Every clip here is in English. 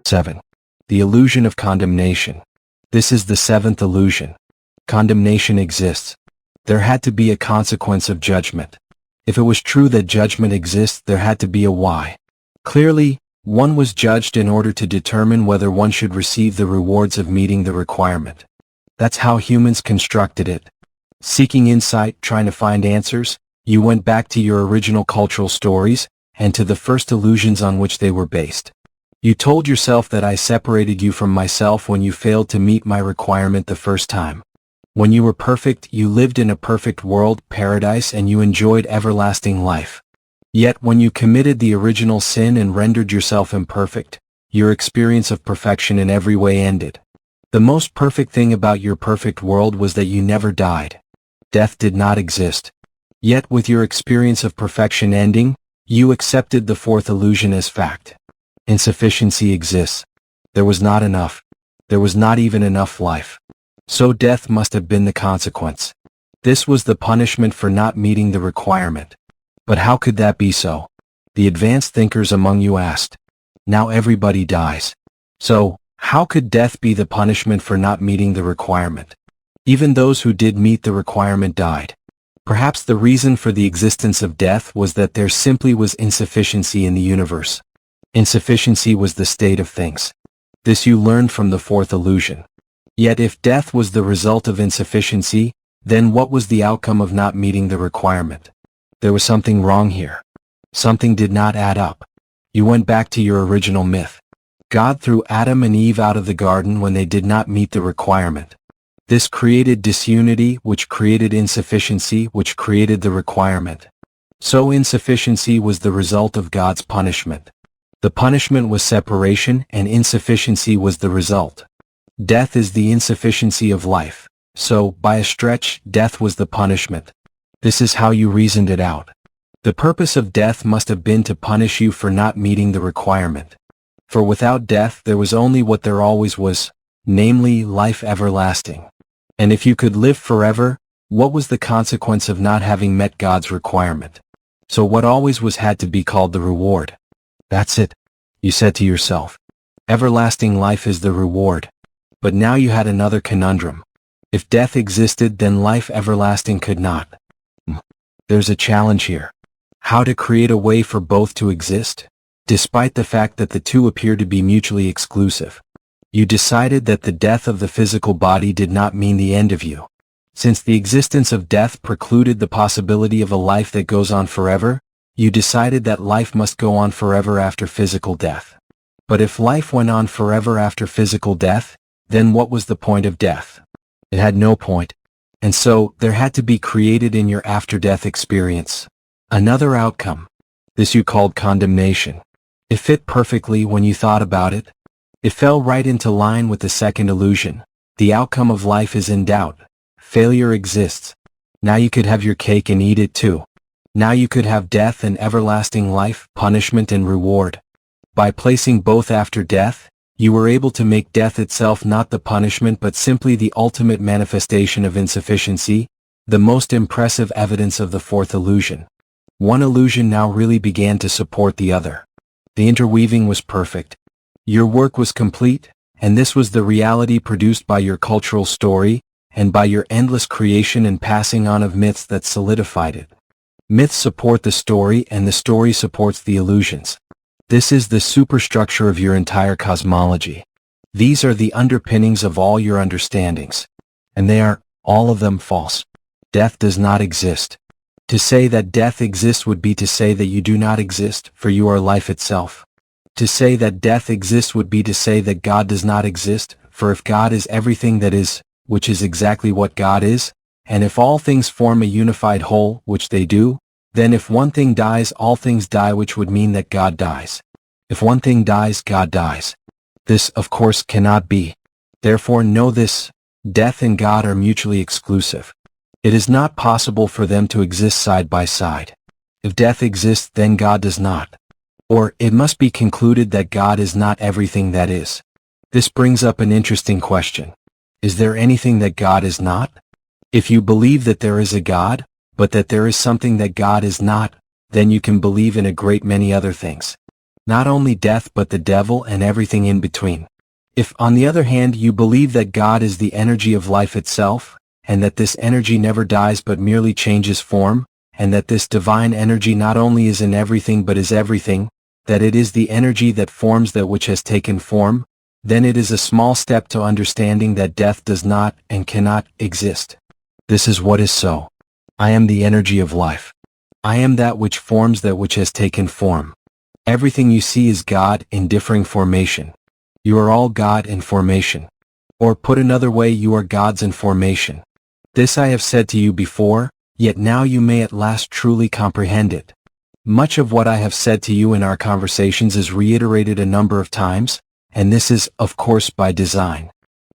7. The illusion of condemnation. This is the seventh illusion. Condemnation exists. There had to be a consequence of judgment. If it was true that judgment exists, there had to be a why. Clearly, one was judged in order to determine whether one should receive the rewards of meeting the requirement. That's how humans constructed it. Seeking insight, trying to find answers, you went back to your original cultural stories, and to the first illusions on which they were based. You told yourself that I separated you from myself when you failed to meet my requirement the first time. When you were perfect, you lived in a perfect world, paradise, and you enjoyed everlasting life. Yet when you committed the original sin and rendered yourself imperfect, your experience of perfection in every way ended. The most perfect thing about your perfect world was that you never died. Death did not exist. Yet with your experience of perfection ending, you accepted the fourth illusion as fact. Insufficiency exists. There was not enough. There was not even enough life. So death must have been the consequence. This was the punishment for not meeting the requirement. But how could that be so? The advanced thinkers among you asked. Now everybody dies. So, how could death be the punishment for not meeting the requirement? Even those who did meet the requirement died. Perhaps the reason for the existence of death was that there simply was insufficiency in the universe. Insufficiency was the state of things. This you learned from the fourth illusion. Yet if death was the result of insufficiency, then what was the outcome of not meeting the requirement? There was something wrong here. Something did not add up. You went back to your original myth. God threw Adam and Eve out of the garden when they did not meet the requirement. This created disunity, which created insufficiency, which created the requirement. So insufficiency was the result of God's punishment. The punishment was separation, and insufficiency was the result. Death is the insufficiency of life. So, by a stretch, death was the punishment. This is how you reasoned it out. The purpose of death must have been to punish you for not meeting the requirement. For without death there was only what there always was, namely life everlasting. And if you could live forever, what was the consequence of not having met God's requirement? So what always was had to be called the reward. That's it, you said to yourself. Everlasting life is the reward. But now you had another conundrum. If death existed, then life everlasting could not. There's a challenge here. How to create a way for both to exist, despite the fact that the two appear to be mutually exclusive. You decided that the death of the physical body did not mean the end of you. Since the existence of death precluded the possibility of a life that goes on forever, you decided that life must go on forever after physical death. But if life went on forever after physical death, then what was the point of death? It had no point. And so, there had to be created in your after-death experience another outcome. This you called condemnation. It fit perfectly when you thought about it. It fell right into line with the second illusion. The outcome of life is in doubt. Failure exists. Now you could have your cake and eat it too. Now you could have death and everlasting life, punishment and reward. By placing both after death, you were able to make death itself not the punishment but simply the ultimate manifestation of insufficiency, the most impressive evidence of the fourth illusion. One illusion now really began to support the other. The interweaving was perfect. Your work was complete, and this was the reality produced by your cultural story, and by your endless creation and passing on of myths that solidified it. Myths support the story, and the story supports the illusions. This is the superstructure of your entire cosmology. These are the underpinnings of all your understandings. And they are, all of them, false. Death does not exist. To say that death exists would be to say that you do not exist, for you are life itself. To say that death exists would be to say that God does not exist, for if God is everything that is, which is exactly what God is, and if all things form a unified whole, which they do, then if one thing dies, all things die, which would mean that God dies. If one thing dies, God dies. This, of course, cannot be. Therefore know this, death and God are mutually exclusive. It is not possible for them to exist side by side. If death exists, then God does not. Or, it must be concluded that God is not everything that is. This brings up an interesting question. Is there anything that God is not? If you believe that there is a God, but that there is something that God is not, then you can believe in a great many other things. not only death but the devil and everything in between. If, on the other hand, you believe that God is the energy of life itself, and that this energy never dies but merely changes form, and that this divine energy not only is in everything but is everything, that it is the energy that forms that which has taken form, then it is a small step to understanding that death does not and cannot exist. This is what is so. I am the energy of life. I am that which forms that which has taken form. Everything you see is God in differing formation. You are all God in formation. Or put another way, you are gods in formation. This I have said to you before, yet now you may at last truly comprehend it. Much of what I have said to you in our conversations is reiterated a number of times, and this is, of course, by design.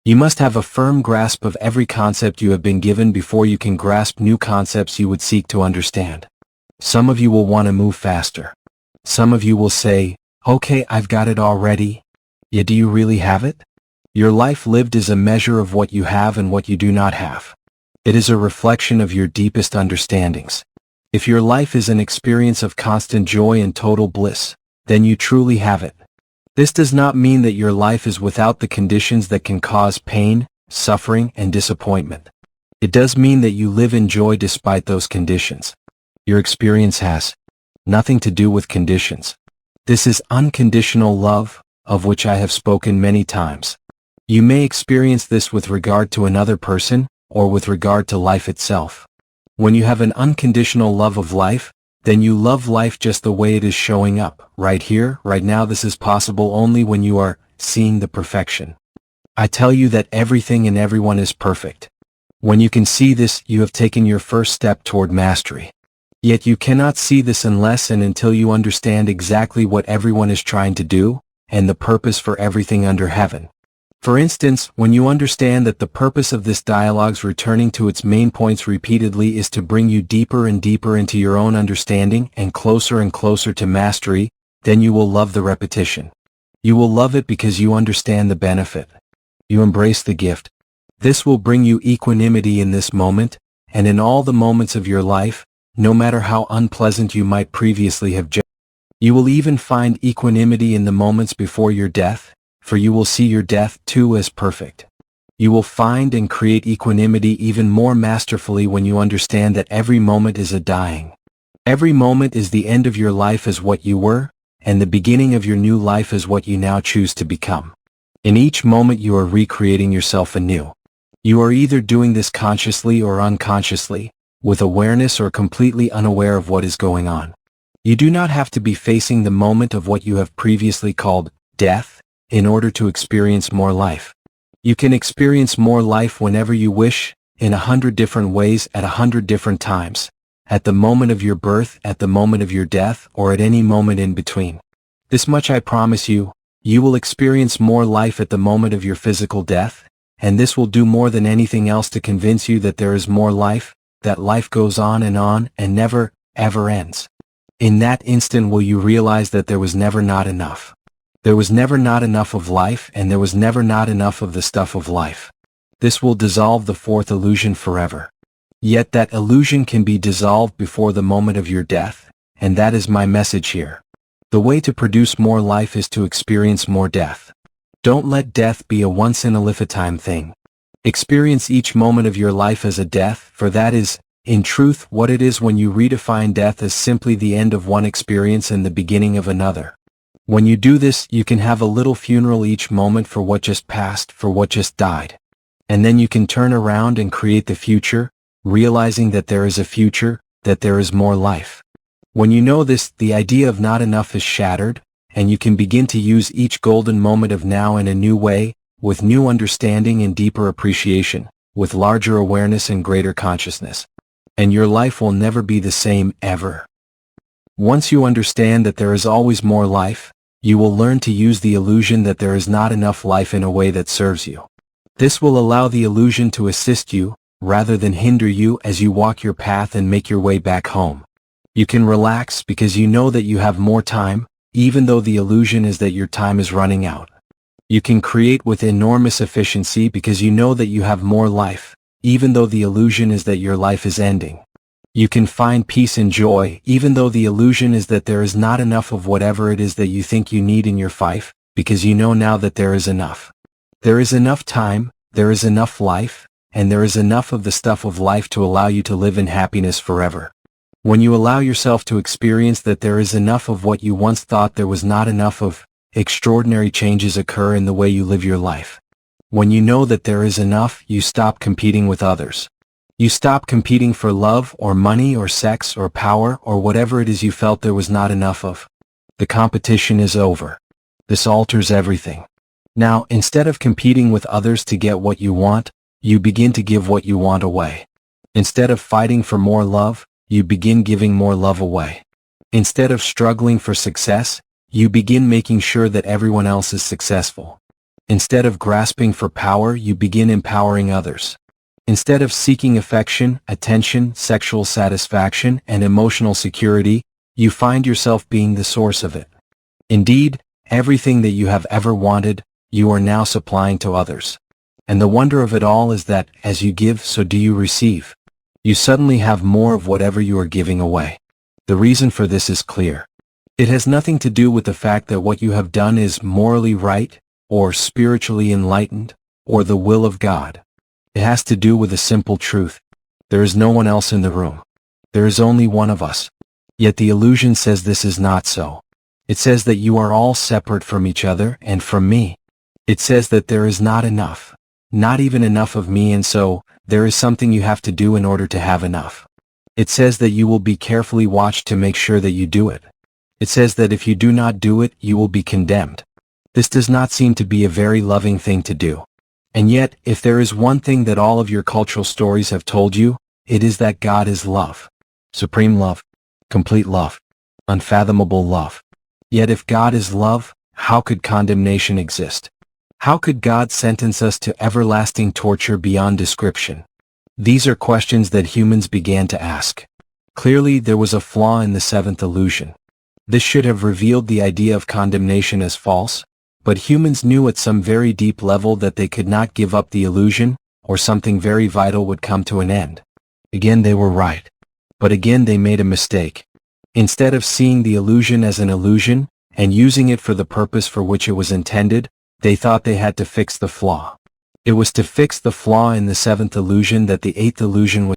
You must have a firm grasp of every concept you have been given before you can grasp new concepts you would seek to understand. Some of you will want to move faster. Some of you will say, okay, I've got it already. Yet do you really have it? Your life lived is a measure of what you have and what you do not have. It is a reflection of your deepest understandings. If your life is an experience of constant joy and total bliss, then you truly have it. This does not mean that your life is without the conditions that can cause pain, suffering, and disappointment. It does mean that you live in joy despite those conditions. Your experience has nothing to do with conditions. This is unconditional love, of which I have spoken many times. You may experience this with regard to another person, or with regard to life itself. When you have an unconditional love of life, then you love life just the way it is showing up, right here, right now. This is possible only when you are seeing the perfection. I tell you that everything and everyone is perfect. When you can see this, you have taken your first step toward mastery. Yet you cannot see this unless and until you understand exactly what everyone is trying to do, and the purpose for everything under heaven. For instance, when you understand that the purpose of this dialogue's returning to its main points repeatedly is to bring you deeper and deeper into your own understanding and closer to mastery, then you will love the repetition. You will love it because you understand the benefit. You embrace the gift. This will bring you equanimity in this moment, and in all the moments of your life, no matter how unpleasant you might previously have judged. You will even find equanimity in the moments before your death, for you will see your death too as perfect. You will find and create equanimity even more masterfully when you understand that every moment is a dying. Every moment is the end of your life as what you were, and the beginning of your new life as what you now choose to become. In each moment you are recreating yourself anew. You are either doing this consciously or unconsciously, with awareness or completely unaware of what is going on. You do not have to be facing the moment of what you have previously called death in order to experience more life. You can experience more life whenever you wish, in 100 different ways at 100 different times, at the moment of your birth, at the moment of your death, or at any moment in between. This much I promise you, you will experience more life at the moment of your physical death, and this will do more than anything else to convince you that there is more life, that life goes on and never, ever ends. In that instant will you realize that there was never not enough. There was never not enough of life, and there was never not enough of the stuff of life. This will dissolve the fourth illusion forever. Yet that illusion can be dissolved before the moment of your death, and that is my message here. The way to produce more life is to experience more death. Don't let death be a once-in-a-lifetime thing. Experience each moment of your life as a death, for that is, in truth, what it is when you redefine death as simply the end of one experience and the beginning of another. When you do this, you can have a little funeral each moment for what just passed, for what just died. And then you can turn around and create the future, realizing that there is a future, that there is more life. When you know this, the idea of not enough is shattered, and you can begin to use each golden moment of now in a new way, with new understanding and deeper appreciation, with larger awareness and greater consciousness. And your life will never be the same, ever. Once you understand that there is always more life, you will learn to use the illusion that there is not enough life in a way that serves you. This will allow the illusion to assist you, rather than hinder you as you walk your path and make your way back home. You can relax because you know that you have more time, even though the illusion is that your time is running out. You can create with enormous efficiency because you know that you have more life, even though the illusion is that your life is ending. You can find peace and joy even though the illusion is that there is not enough of whatever it is that you think you need in your life, because you know now that there is enough. There is enough time, there is enough life, and there is enough of the stuff of life to allow you to live in happiness forever. When you allow yourself to experience that there is enough of what you once thought there was not enough of, extraordinary changes occur in the way you live your life. When you know that there is enough, you stop competing with others. You stop competing for love or money or sex or power or whatever it is you felt there was not enough of. The competition is over. This alters everything. Now, instead of competing with others to get what you want, you begin to give what you want away. Instead of fighting for more love, you begin giving more love away. Instead of struggling for success, you begin making sure that everyone else is successful. Instead of grasping for power, you begin empowering others. Instead of seeking affection, attention, sexual satisfaction, and emotional security, you find yourself being the source of it. Indeed, everything that you have ever wanted, you are now supplying to others. And the wonder of it all is that, as you give, so do you receive. You suddenly have more of whatever you are giving away. The reason for this is clear. It has nothing to do with the fact that what you have done is morally right, or spiritually enlightened, or the will of God. It has to do with a simple truth. There is no one else in the room. There is only one of us. Yet the illusion says this is not so. It says that you are all separate from each other and from me. It says that there is not enough. Not even enough of me, and so, there is something you have to do in order to have enough. It says that you will be carefully watched to make sure that you do it. It says that if you do not do it, you will be condemned. This does not seem to be a very loving thing to do. And yet, if there is one thing that all of your cultural stories have told you, it is that God is love. Supreme love. Complete love. Unfathomable love. Yet if God is love, how could condemnation exist? How could God sentence us to everlasting torture beyond description? These are questions that humans began to ask. Clearly, there was a flaw in the seventh illusion. This should have revealed the idea of condemnation as false, but humans knew at some very deep level that they could not give up the illusion, or something very vital would come to an end. Again, they were right. But again, they made a mistake. Instead of seeing the illusion as an illusion, and using it for the purpose for which it was intended, they thought they had to fix the flaw. It was to fix the flaw in the seventh illusion that the eighth illusion was